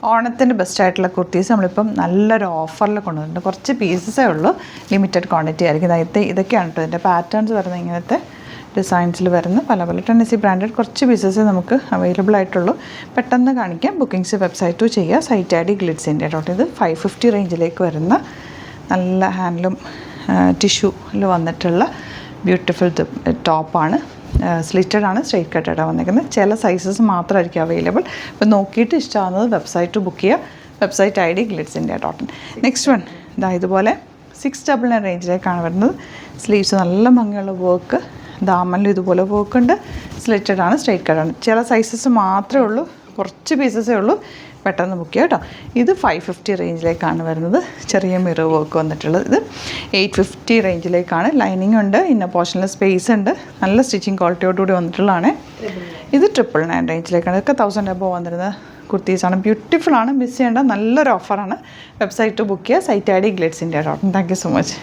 ഓണത്തിൻ്റെ ബെസ്റ്റായിട്ടുള്ള കുർത്തീസ് നമ്മളിപ്പം നല്ലൊരു ഓഫറിൽ കൊണ്ടുവന്നിട്ടുണ്ട്. കുറച്ച് പീസസേ ഉള്ളൂ, ലിമിറ്റഡ് ക്വാണ്ടിറ്റി ആയിരിക്കും. ഇതൊക്കെയാണ് കേട്ടോ ഇതിൻ്റെ പാറ്റേൺസ് വരുന്നത്. ഇങ്ങനത്തെ ഡിസൈൻസിൽ വരുന്ന പല പല ടെന്നസി ബ്രാൻഡഡ് കുറച്ച് പീസസേ നമുക്ക് അവൈലബിൾ ആയിട്ടുള്ളൂ. പെട്ടെന്ന് കാണിക്കാം. ബുക്കിംഗ്സ് വെബ്സൈറ്റും ചെയ്യുക. Site I D glitz India dot. ഇത് 550 റേഞ്ചിലേക്ക് വരുന്ന നല്ല ഹാൻഡ്ലൂം ടിഷ്യൂല് വന്നിട്ടുള്ള ബ്യൂട്ടിഫുൾ ടോപ്പാണ്. സ്ലിറ്റഡ് ആണ്, സ്ട്രെയിറ്റ് കട്ടാണ് വന്നിരിക്കുന്നത്. ചില സൈസസ് മാത്രമായിരിക്കും അവൈലബിൾ. അപ്പോൾ നോക്കിയിട്ട് ഇഷ്ടമാകുന്നത് വെബ്സൈറ്റ് ബുക്ക് ചെയ്യുക. Website I D glitz India dot. Next one ഇതുപോലെ 699 റേഞ്ചിലേക്കാണ് വരുന്നത്. സ്ലീവ്സ് നല്ല ഭംഗിയുള്ള വർക്ക്, ദാമനിൽ ഇതുപോലെ വർക്ക് ഉണ്ട്. സ്ലിറ്റഡ് ആണ്, സ്ട്രെയിറ്റ് കട്ടാണ്. ചില സൈസസ് മാത്രമേ ഉള്ളൂ, കുറച്ച് പീസസേ ഉള്ളൂ. പെട്ടെന്ന് ബുക്ക് ചെയ്യാം കേട്ടോ. ഇത് 550 റേഞ്ചിലേക്കാണ് വരുന്നത്. ചെറിയ മിറർ വർക്ക് വന്നിട്ടുള്ളത്. ഇത് 850 റേഞ്ചിലേക്കാണ്. ലൈനിങ് ഉണ്ട്, ഇന്നർ പോർഷനിൽ സ്പേസ് ഉണ്ട്. നല്ല സ്റ്റിച്ചിങ് ക്വാളിറ്റിയോടുകൂടി വന്നിട്ടുള്ളതാണ്. ഇത് 999 റേഞ്ചിലേക്കാണ്. ഇതൊക്കെ 1000 എബോ വന്നിരുന്ന കുർത്തീസാണ്. ബ്യൂട്ടിഫുൾ ആണ്, മിസ് ചെയ്യേണ്ട നല്ലൊരു ഓഫറാണ്. വെബ്സൈറ്റ് ബുക്ക് ചെയ്യുക. Site I D glitz India dot. Thank you so much.